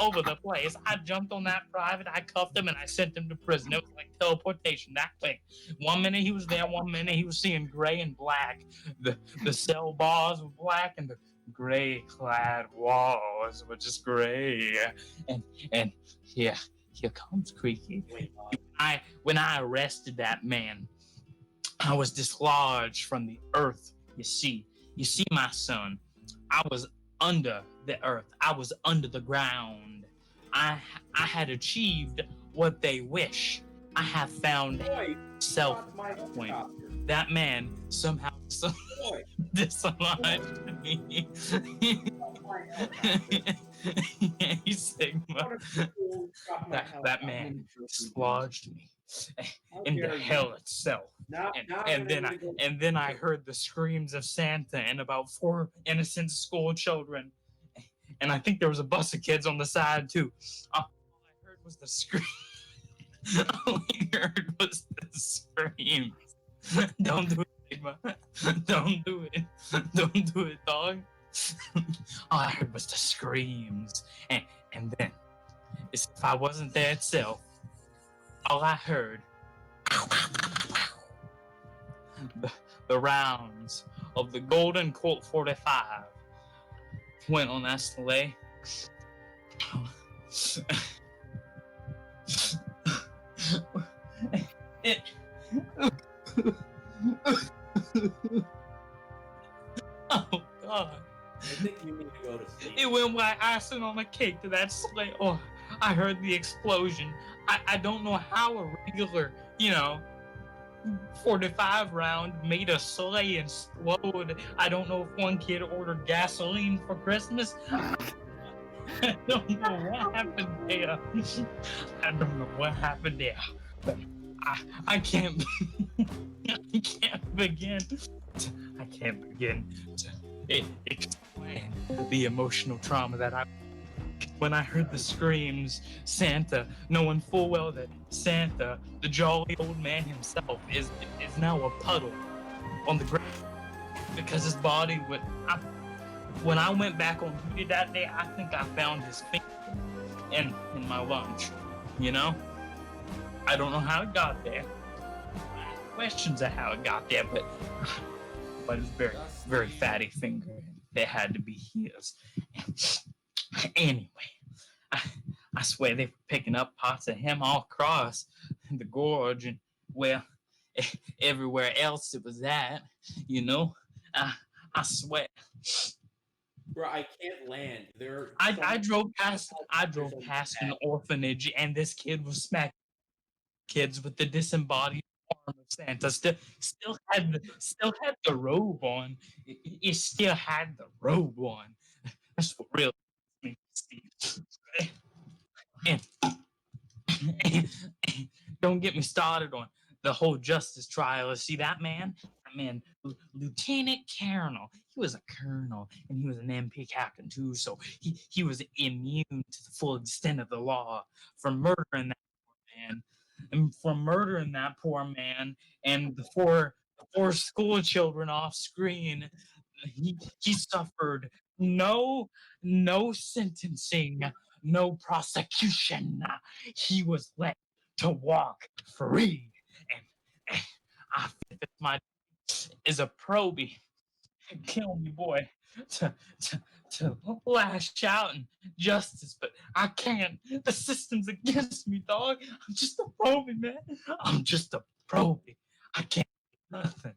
over the place. I jumped on that private, I cuffed him, and I sent him to prison. It was like teleportation that quick. 1 minute he was there, 1 minute he was seeing gray and black. The cell bars were black, and the gray clad walls were just gray. And here comes Creaky. When I arrested that man, I was dislodged from the earth. You see, my son, I was under the earth. I was under the ground. I had achieved what they wish. I have found self point. That man somehow dislodged me. Hey, Sigma. That man dislodged me into hell itself. And then I heard the screams of Santa and about 4 innocent school children. And I think there was a bus of kids on the side too. All I heard was the scream. All I heard was the screams. Don't do it, Sigma. Don't do it. Don't do it, dog. All I heard was the screams. And then, as if I wasn't there itself, all I heard the rounds of the Golden Colt 45 went on that sleigh. It oh God. I think you need to go to sleep. It went like icing on a cake to that sleigh. Oh, I heard the explosion. I don't know how a regular, 45 round made a sleigh explode. I don't know if one kid ordered gasoline for Christmas. I don't know what happened there. I don't know what happened there. But I can't I can't begin to explain the emotional trauma that I when I heard the screams. Santa, knowing full well that Santa, the jolly old man himself, is now a puddle on the ground because his body would. When I went back on duty that day, I think I found his finger in my lunch. I don't know how it got there. I have questions of how it got there, but it's very, very fatty finger. They had to be his. Anyway, I swear they were picking up parts of him all across the gorge and, well, everywhere else it was at, I swear. Bro, I can't land. I drove past an orphanage, and this kid was smacking kids with the disembodied arm of Santa. Still had the robe on. It still had the robe on. That's what really makes me see. And don't get me started on the whole justice trial. See that man, Lieutenant Colonel. He was a colonel, and he was an MP captain too. So he was immune to the full extent of the law for murdering that poor man, and the four school children off screen. He suffered no sentencing, no prosecution. He was let to walk free, and I think that my is a probie. Kill me, boy, to lash out in justice, but I can't. The system's against me, dog. I'm just a probie, man. I'm just a probie. I can't do nothing.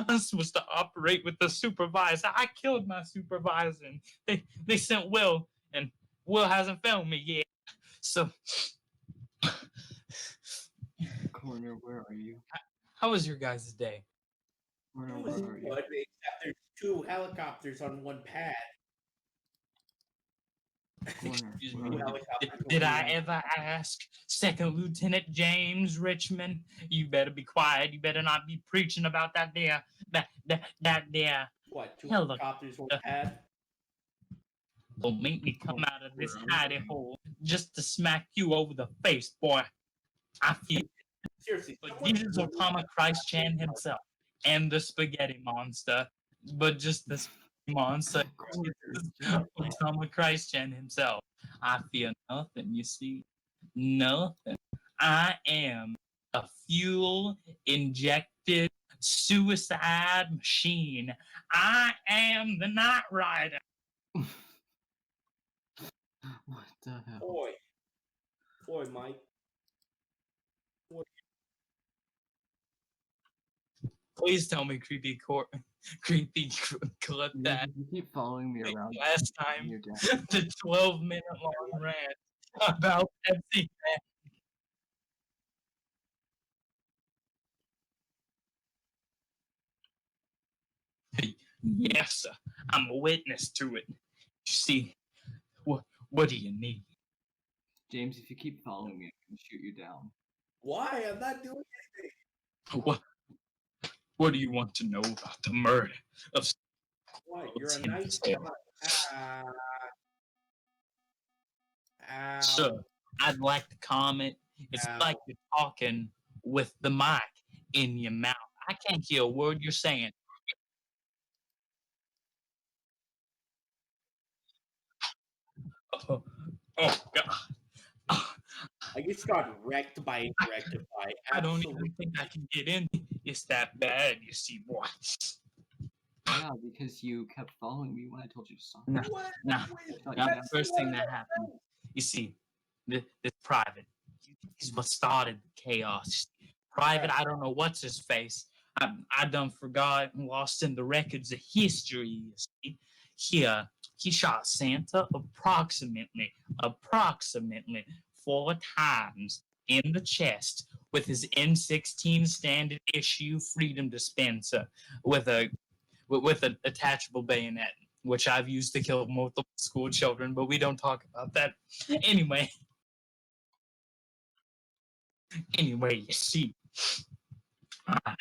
I'm supposed to operate with the supervisor. I killed my supervisor, and they sent Will, and Will hasn't found me yet. So, Corner, where are you? how was your guys' day? Corner, where are you? Except there's 2 helicopters on one pad. Corner, Excuse where me. are you? Did I ever ask Second Lieutenant James Richmond? You better be quiet. You better not be preaching about that there. That there. What, 2 Hell, helicopters on pad? Don't make me come out of this hidey hole just to smack you over the face, boy. I feel. Seriously. But Jesus will Thomas Christ Chan himself and the spaghetti monster. But just this. monster. Corner, Thomas Christ Gen himself. I fear nothing, you see. Nothing. I am a fuel injected suicide machine. I am the Knight Rider. What the hell? Boy, Mike. Please tell me creepy clip You, that you keep following me around. last time You're down. the 12-minute long rant about Pepsi. Yes, sir. I'm a witness to it. You see, what do you need? James, if you keep following me, I can shoot you down. Why? I'm not doing What do you want to know about the murder of what. You're a Tim nice Sale? guy. Ow. Sir, I'd like to comment. It's Ow. like you're talking with the mic in your mouth. I can't hear a word you're saying. Oh, oh God. I just got wrecked by Rectify. I don't Absolutely. even think I can get in. It's that bad, you see, boy. Yeah, because you kept following me when I told you to stop. No, What? no. I thought Now, you the had- first thing that happened, you see, this private is what started the chaos. Private, I don't know what's his face. I done forgot and lost in the records of history. You see, he shot Santa approximately 4 times in the chest with his M16 standard issue freedom dispenser with an attachable bayonet, which I've used to kill multiple school children, but we don't talk about that. Anyway, you see, uh,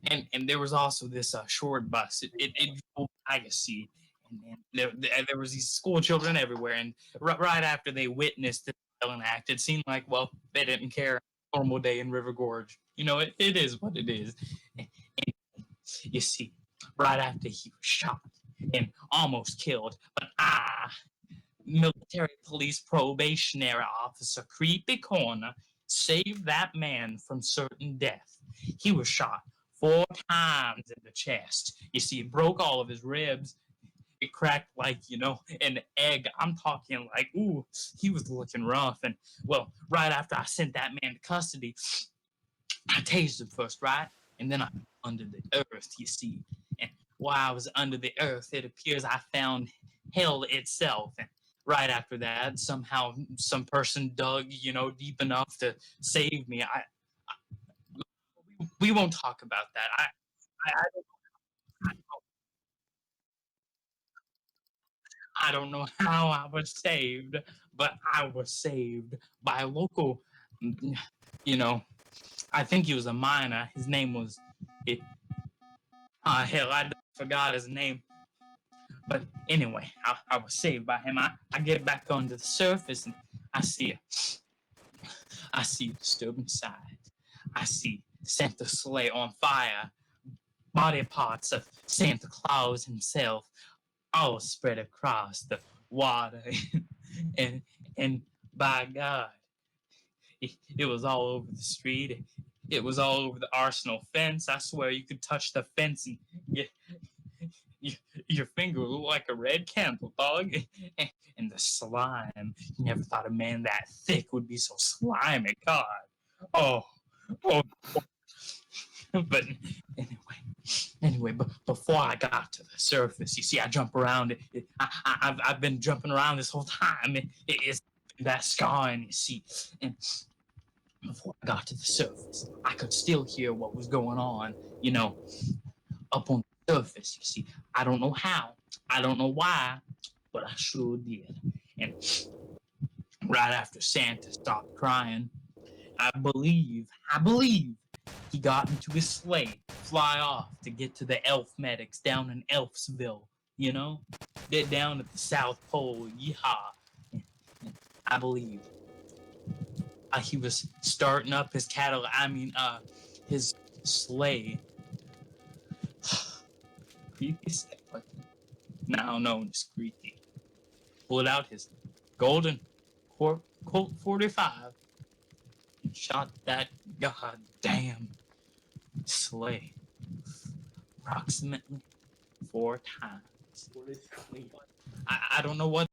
and there was also this short bus. It drove by, you see, and there was these school children everywhere. And right after they witnessed the violent act, it seemed like, well, they didn't care. Normal day in River Gorge. You know, it is what it is. And you see, right after he was shot and almost killed, but military police probationary officer Creepy Corner saved that man from certain death. He was shot 4 times in the chest. You see, it broke all of his ribs. It cracked like, an egg. I'm talking like, ooh, he was looking rough. And, well, right after I sent that man to custody, I tased him first, right? And then I under the earth, you see. And while I was under the earth, it appears I found hell itself. And right after that, somehow some person dug, deep enough to save me. We won't talk about that. I don't know how I was saved, but I was saved by a local, you know, I think he was a miner. His name was, hell, I forgot his name. But anyway, I was saved by him. I get back onto the surface and I see disturbing sight. I see Santa sleigh on fire, body parts of Santa Claus himself, all spread across the water, and and by God, it was all over the street. It was all over the Arsenal fence. I swear you could touch the fence and your, your finger looked like a red candle, dog. And the slime. You never thought a man that thick would be so slimy. God. Oh, oh. But anyway, but before I got to the surface, you see, I jump around. I've been jumping around this whole time. It's that scarring, you see. And before I got to the surface, I could still hear what was going on, up on the surface, you see. I don't know how, I don't know why, but I sure did. And right after Santa stopped crying, I believe he got into his sleigh, fly off to get to the elf medics down in Elfsville, Get down at the South Pole, yeehaw. And I believe he was starting up his his sleigh. Creepy stuff. now known as Greedy, pulled out his golden Colt 45 and shot that goddamn sleigh approximately 4 times. What is going on? I don't know what